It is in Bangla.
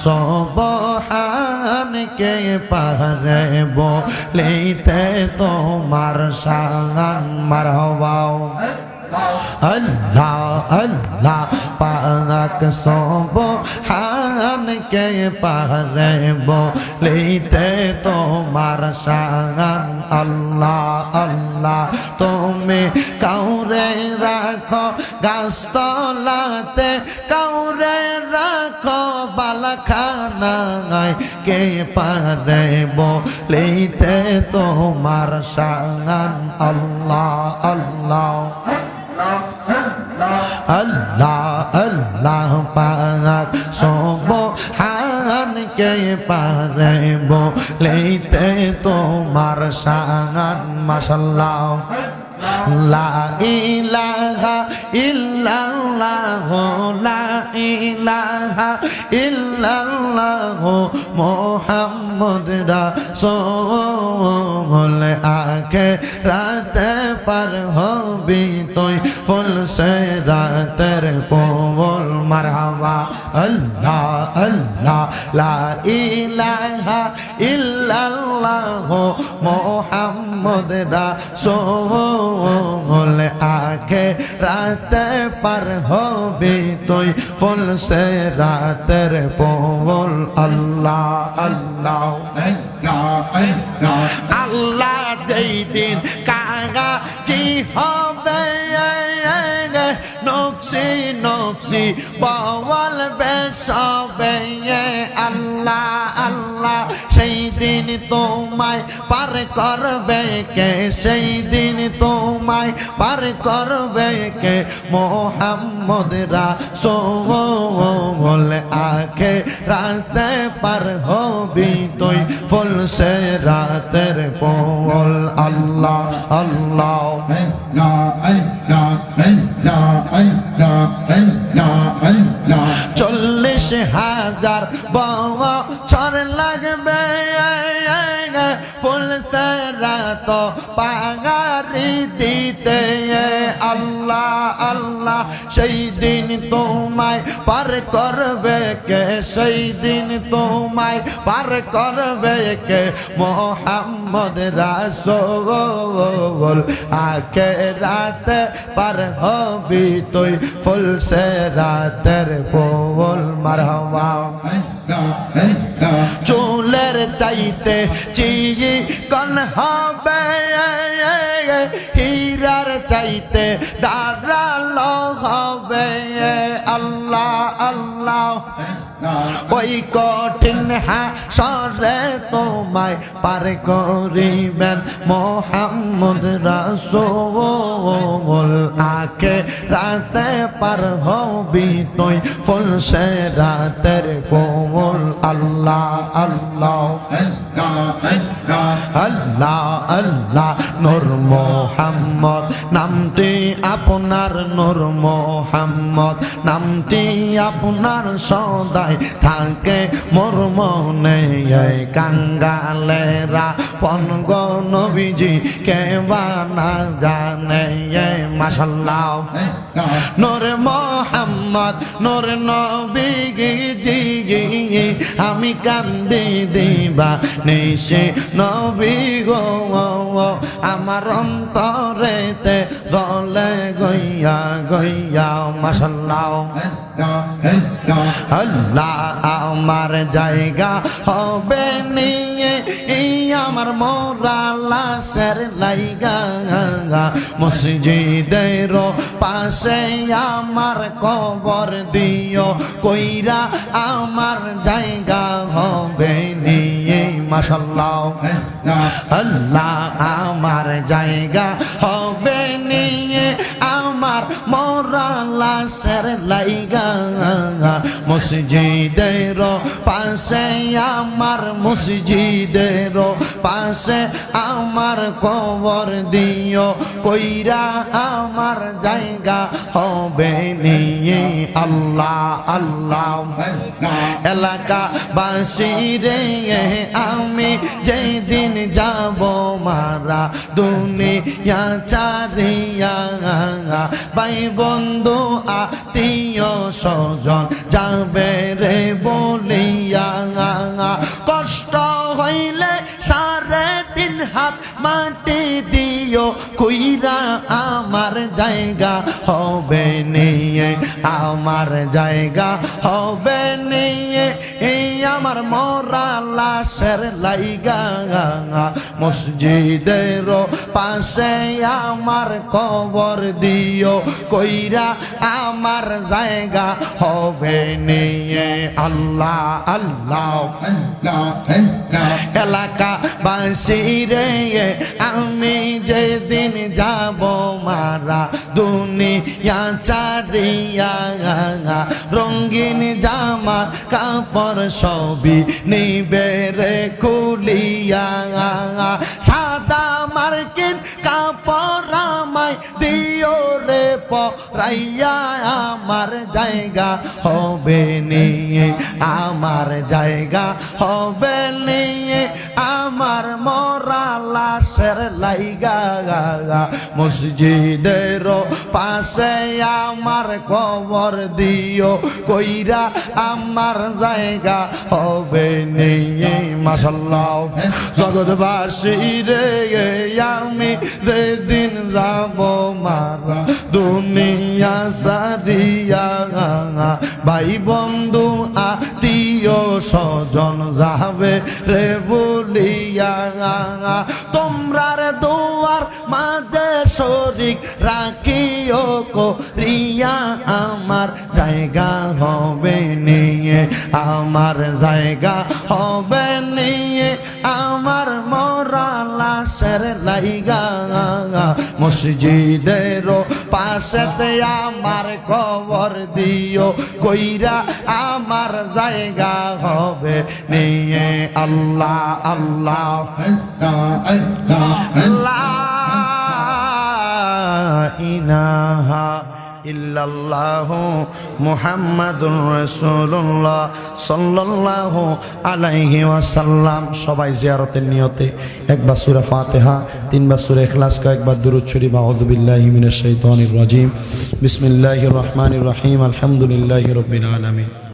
সুবহান কে পারে বলিতে তোমার শান মারহাবা আল্লাহ আল্লাহ পাক সুবহান কে পারে বলিতে তোমার শান আল্লাহ আল্লাহ তুমি কাউরে রাখো গাছতলাতে কাউরে রাখো বালাখানায় কে পারে বলিতে তোমার শান আল্লাহ আল্লাহ আল্লাহ আল্লাহ পাক সুবহান কে পারে বলিতে তোমার শান মাশাআল্লাহ লা ইলাহা ইল্লাল্লাহ লা ইলাহা ইল্লাল্লাহ মুহাম্মদ রাসূল আখিরাতে পার হবি তুই ফুল সিরাতের কোল মারহাবা আল্লাহ আল্লাহ লা ইলাহা ইল্লাল্লাহ মুহাম্মদ রাসূল আখিরাতে পার হবি তুই ফুল সিরাতের কোল আল্লাহ আল্লাহ আল্লাহ যেই দিন কাগাজি হবে নকশি নকশি বওয়াল বেশবে আল্লাহ আল্লাহ সেই দিন তোমায় পার করবে কে সেই দিন তোমায় পার করবে কে মুহাম্মদ রাসূল আখিরাতে পার হবি তুই ফুল সিরাতের কোল আল্লাহ আল্লাহ চল্লিশ হাজার বছর লাগবে ফুল সিরাত পাগারি দিতে আল্লাহ আল্লাহ সেই দিন তোমায় পার করবে কে সেই দিন তোমায় পার করবে কে মুহাম্মদ রাসূল আখিরাতে পার হবি তুই ফুল সিরাতের কোল মারহাবা চুলের চাইতে চিকন হবে হীরার চাইতে ধারালো হবে আল্লাহ আল্লাহ ওই কঠিন হাসরে তোমায় পার করিবেন মুহাম্মদ রাসূল আখিরাতে পার হবি তুই ফুল সিরাতের কোল আল্লাহ আল্লাহ আল্লাহ আল্লাহ নূর মুহাম্মদ নামটি আপনার নূর মুহাম্মদ নামটি আপনার সদাই থাকে মোর মনে কাঙ্গালেরা পনগ নবীজি কে বানা জানে মাশাআল্লাহ নূর মুহাম্মদ নূর নবীজি আমি কান্দি দিবা নিশে নবী গো আমার অন্তরেতে গলে গইয়া গইয়া মাশাআল্লাহ আল্লাহ আমার জায়গা হবে নিয়ে আমার মোরা লাশের লাইগা মসজিদের পাশে আমার কবর দিও কইরা আমার জায়গা হবে নিয়ে মাশাআল্লাহ আল্লাহ আমার জায়গা হবে নিয়ে আমার মোরা লাশের লাইগা মসজিদের পাশে আমার মসজিদের পাশে আমার কবর দিও কইরা আমার জায়গা হবে নিয়ে আল্লাহ আল্লাহ এলাকাবাসী রে আমি যেই দিন যাব মারা দুনিয়া চারিয়া ভাই বন্ধু আত্মীয় স্বজন যাবে রে জায়গা হবে নিয়ে, আমার জায়গা হবে নিয়ে, এই আমার মরা লাশের লাইগা, মসজিদের পাশে আমার কবর দিও কইরা আমার জায়গা হবে নিয়ে। আল্লাহ আল্লাহ এলাকা বাসী রে, আমি যেদিন যাব মারা দুনিয়া ছাড়িয়া, রঙিন জামা কাপড় সবই নিবে রে খুলিয়া, সাদা মার্কিন কাপড় আমায় দিও রে পরাইয়া, আমার জায়গা হবে নিয়ে, আমার জায়গা হবে নিয়ে, আমার মরা লাশের লাইগা, মসজিদের পাশে আমার কবর দিও কইরা আমার জায়গা হবে নিয়ে। মাশাআল্লাহ জগৎবাসী রে, আমি যেদিন যাব মারা দুনিয়া ছাড়িয়া, ভাই বন্ধু আত্মীয় স্বজন যাবে রে বলিয়া, তোমরা দুয়ার মাঝে শরীক রাখিও করিয়া, আমার জায়গা হবে নিয়ে, আমার জায়গা হবে নিয়ে, আমার মরা লাশের লাইগা, মসজিদের পাশেতে আমার কবর দিও কইরা আমার জায়গা হবে নিয়ে। আল্লাহ আল্লাহ লা ইলাহা ইল্লাল্লাহু মুহাম্মাদুর রাসূলুল্লাহ সাল্লাল্লাহু আলাইহি ওয়াসাল্লাম। সবাই জিয়ারতের নিয়তে একবার সূরা ফাতিহা, তিনবার সূরা ইখলাস, কয়েকবার দুরূদ শরীফ। আউযু বিল্লাহি মিনাশ শাইতানির রাজীম। বিসমিল্লাহির রহমানির রহিম। আলহামদুলিল্লাহি রাব্বিল আলামিন।